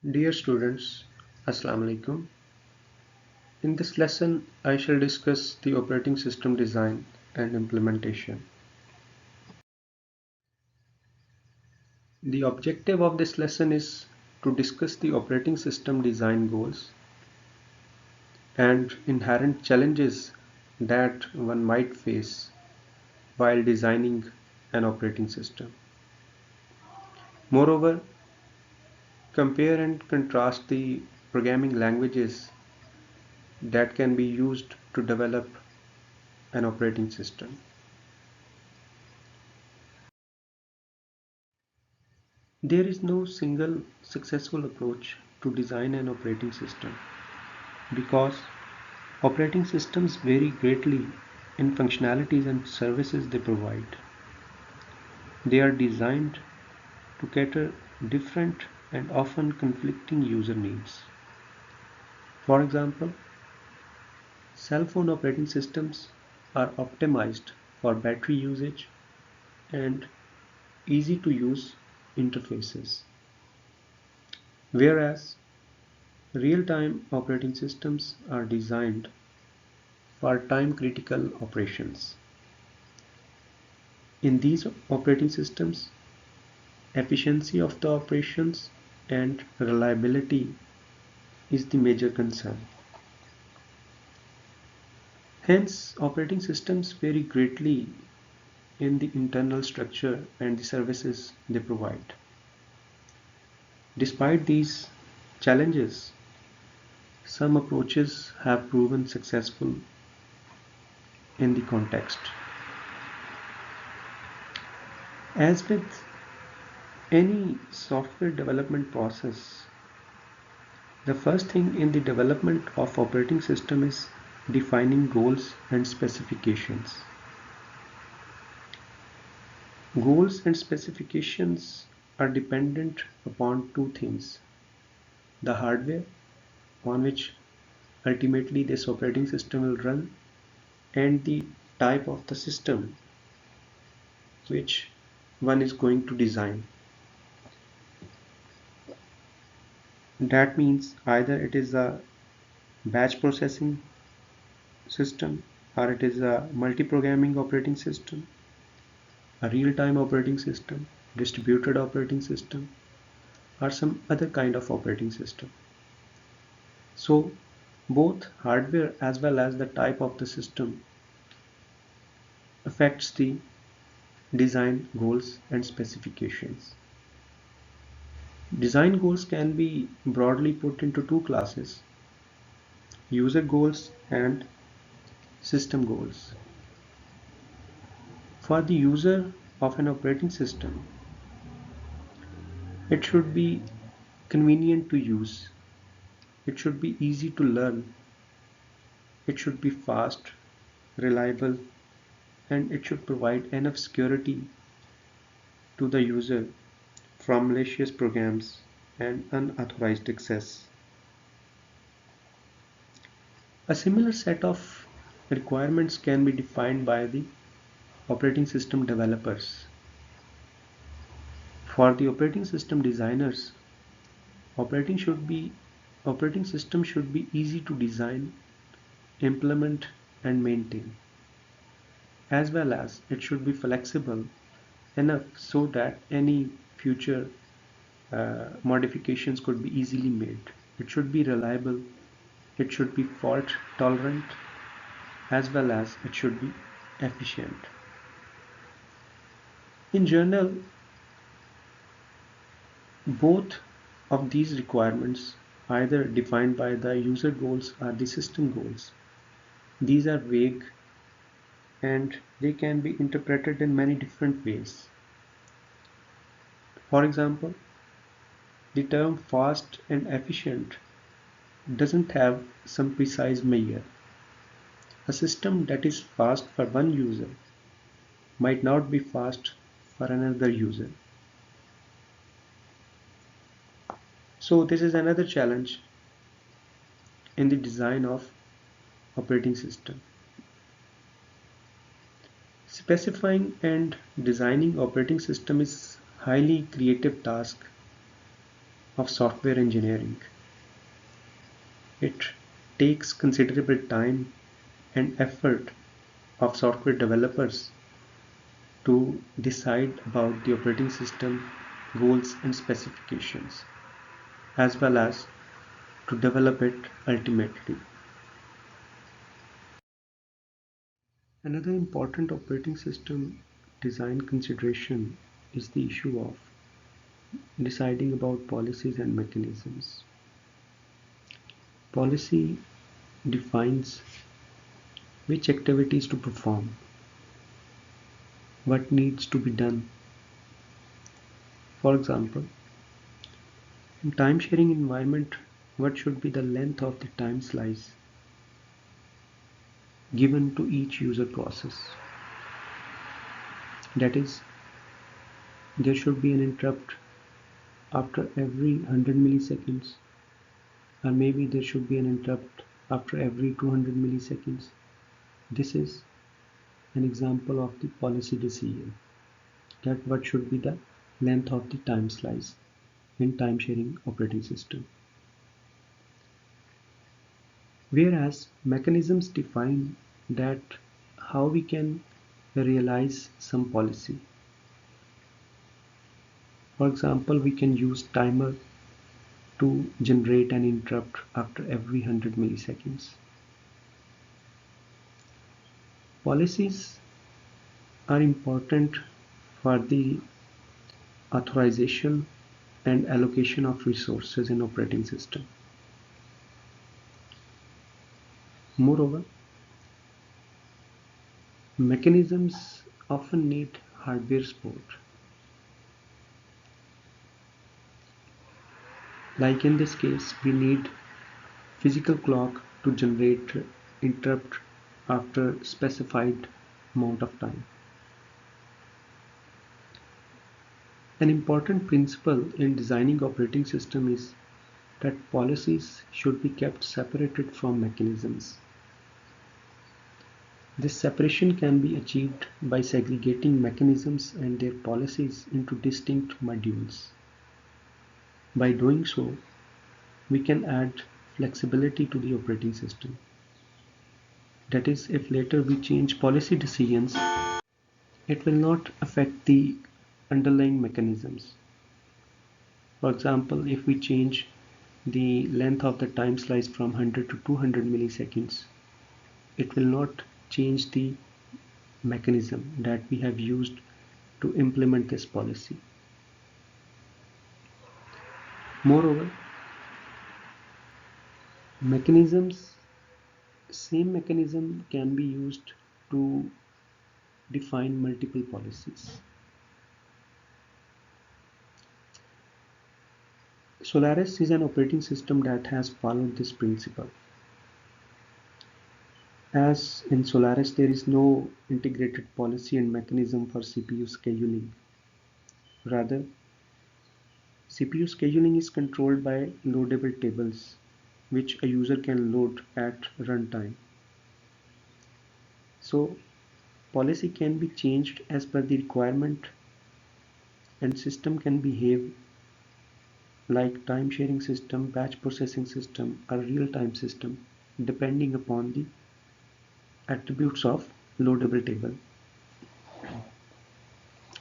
Dear students, Assalamu alaikum. In this lesson, I shall discuss the operating system design and implementation. The objective of this lesson is to discuss the operating system design goals and inherent challenges that one might face while designing an operating system. Moreover, compare and contrast the programming languages that can be used to develop an operating system. There is no single successful approach to design an operating system because operating systems vary greatly in functionalities and services they provide. They are designed to cater different and often conflicting user needs. For example, cell phone operating systems are optimized for battery usage and easy to use interfaces, whereas real-time operating systems are designed for time-critical operations. In these operating systems, efficiency of the operations and reliability is the major concern. Hence, operating systems vary greatly in the internal structure and the services they provide. Despite these challenges, some approaches have proven successful in the context. As with any software development process, the first thing in the development of operating system is defining goals and specifications. Goals and specifications are dependent upon two things: the hardware on which ultimately this operating system will run and the type of the system which one is going to design. That means either it is a batch processing system, or it is a multi-programming operating system, a real-time operating system, distributed operating system, or some other kind of operating system. So both hardware as well as the type of the system affects the design goals and specifications. Design goals can be broadly put into two classes: user goals and system goals. For the user of an operating system, it should be convenient to use, it should be easy to learn, it should be fast, reliable, and it should provide enough security to the user from malicious programs and unauthorized access. A similar set of requirements can be defined by the operating system developers. For the operating system designers, operating should be operating system should be easy to design, implement, and maintain, as well as it should be flexible enough so that any future modifications could be easily made. It should be reliable, it should be fault tolerant, as well as it should be efficient. In general, both of these requirements, either defined by the user goals or the system goals, these are vague and they can be interpreted in many different ways. For example, the term fast and efficient doesn't have some precise measure. A system that is fast for one user might not be fast for another user. So this is another challenge in the design of operating system. Specifying and designing operating system is highly creative task of software engineering. It takes considerable time and effort of software developers to decide about the operating system goals and specifications, as well as to develop it ultimately. Another important operating system design consideration is the issue of deciding about policies and mechanisms. Policy defines which activities to perform, what needs to be done. For example, in time sharing environment, what should be the length of the time slice given to each user process? That is, there should be an interrupt after every 100 milliseconds, or maybe there should be an interrupt after every 200 milliseconds. This is an example of the policy decision, that what should be the length of the time slice in time sharing operating system. Whereas mechanisms define that how we can realize some policy. For example, we can use timer to generate an interrupt after every 100 milliseconds. Policies are important for the authorization and allocation of resources in operating system. Moreover, mechanisms often need hardware support. Like in this case, we need physical clock to generate interrupt after specified amount of time. An important principle in designing operating system is that policies should be kept separated from mechanisms. This separation can be achieved by segregating mechanisms and their policies into distinct modules. By doing so, we can add flexibility to the operating system. That is, if later we change policy decisions, it will not affect the underlying mechanisms. For example, if we change the length of the time slice from 100 to 200 milliseconds, it will not change the mechanism that we have used to implement this policy. Moreover, same mechanism can be used to define multiple policies. Solaris is an operating system that has followed this principle. As in Solaris, there is no integrated policy and mechanism for CPU scheduling. Rather, CPU scheduling is controlled by loadable tables, which a user can load at runtime. So, policy can be changed as per the requirement, and system can behave like time sharing system, batch processing system, or real-time system, depending upon the attributes of loadable table.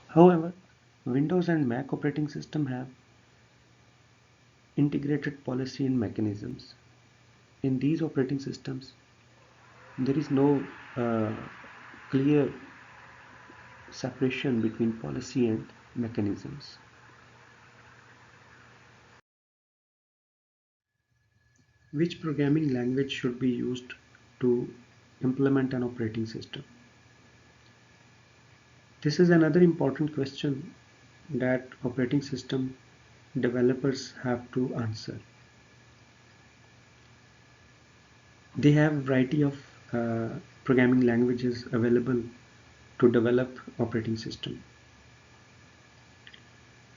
However, Windows and Mac operating system have integrated policy and mechanisms. In these operating systems, there is no clear separation between policy and mechanisms. Which programming language should be used to implement an operating system? This is another important question that operating system developers have to answer. They have a variety of programming languages available to develop operating system.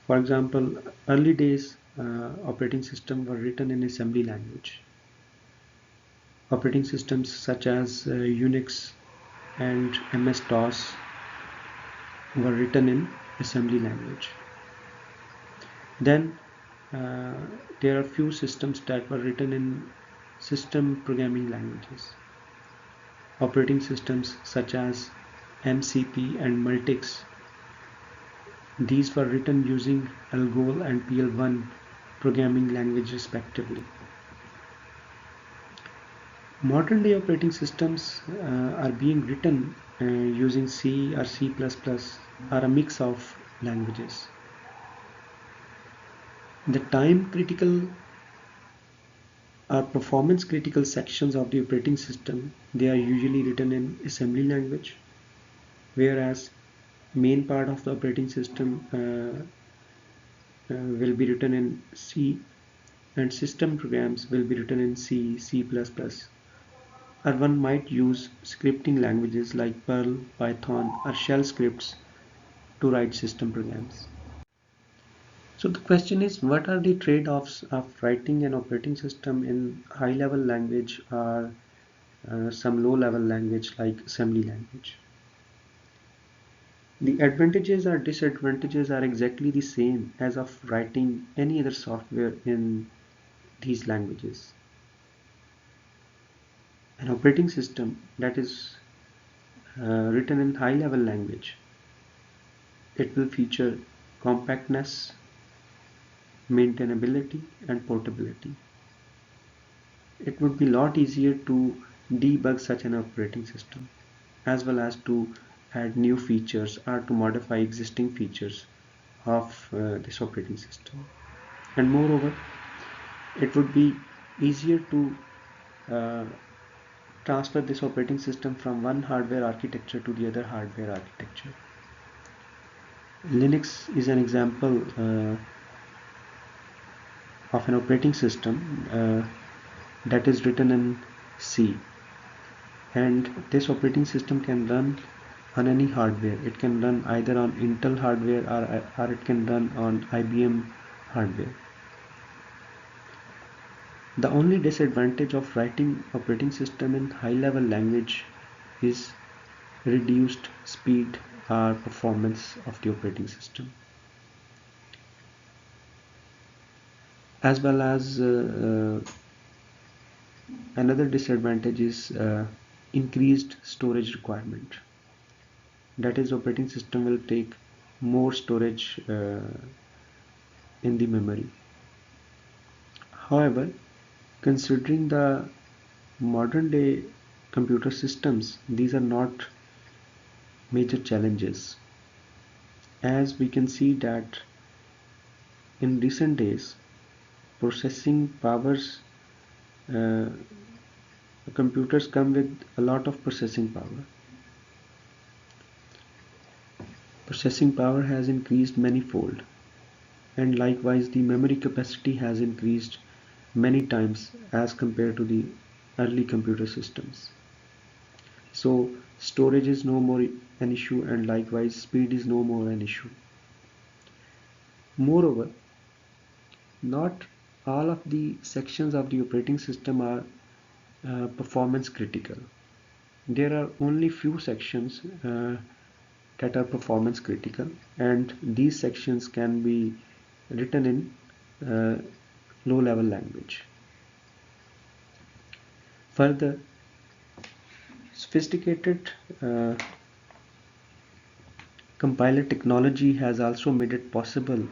For example, early days operating systems were written in assembly language. Operating systems such as Unix and MS-DOS were written in assembly language. Then uh, there are few systems that were written in system programming languages. Operating systems such as MCP and Multics, these were written using Algol and PL1 programming language respectively. Modern day operating systems are being written using C or C++ or a mix of languages. The time critical or performance critical sections of the operating system, they are usually written in assembly language, whereas main part of the operating system will be written in C, and system programs will be written in C, C++, or one might use scripting languages like Perl, Python, or shell scripts to write system programs. So the question is, what are the trade-offs of writing an operating system in high-level language or some low-level language like assembly language? The advantages or disadvantages are exactly the same as of writing any other software in these languages. An operating system that is written in high-level language, it will feature compactness, maintainability, and portability. It would be a lot easier to debug such an operating system, as well as to add new features or to modify existing features of this operating system. And moreover, it would be easier to uh, transfer this operating system from one hardware architecture to the other hardware architecture. Linux is an example of an operating system that is written in C, and this operating system can run on any hardware. It can run either on Intel hardware or it can run on IBM hardware. The only disadvantage of writing operating system in high-level language is reduced speed or performance of the operating system, as well as another disadvantage is increased storage requirement. That is, operating system will take more storage in the memory. However, considering the modern day computer systems, these are not major challenges, as we can see that in recent days processing powers, uh, computers come with a lot of processing power. Processing power has increased manifold, and likewise the memory capacity has increased many times as compared to the early computer systems. So storage is no more an issue, and likewise speed is no more an issue. Moreover, not all of the sections of the operating system are performance critical. There are only few sections that are performance critical, and these sections can be written in low level language. Further, sophisticated compiler technology has also made it possible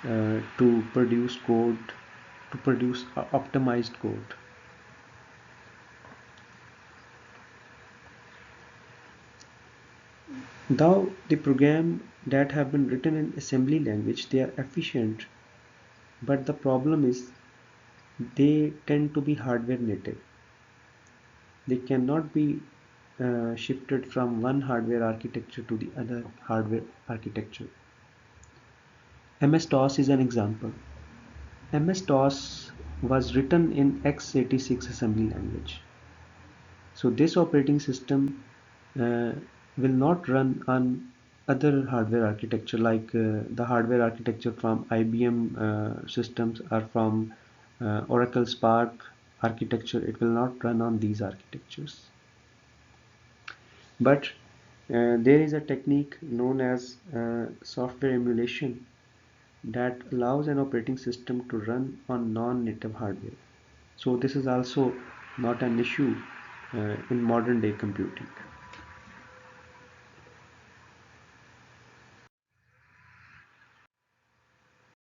to produce code, to produce optimized code. Though the program that have been written in assembly language, they are efficient, but the problem is they tend to be hardware native. They cannot be shifted from one hardware architecture to the other hardware architecture. MS-DOS is an example. MS-DOS was written in x86 assembly language. So this operating system uh, will not run on other hardware architecture like the hardware architecture from IBM systems or from Oracle Spark architecture. It will not run on these architectures. But there is a technique known as software emulation, that allows an operating system to run on non-native hardware. So this is also not an issue in modern day computing.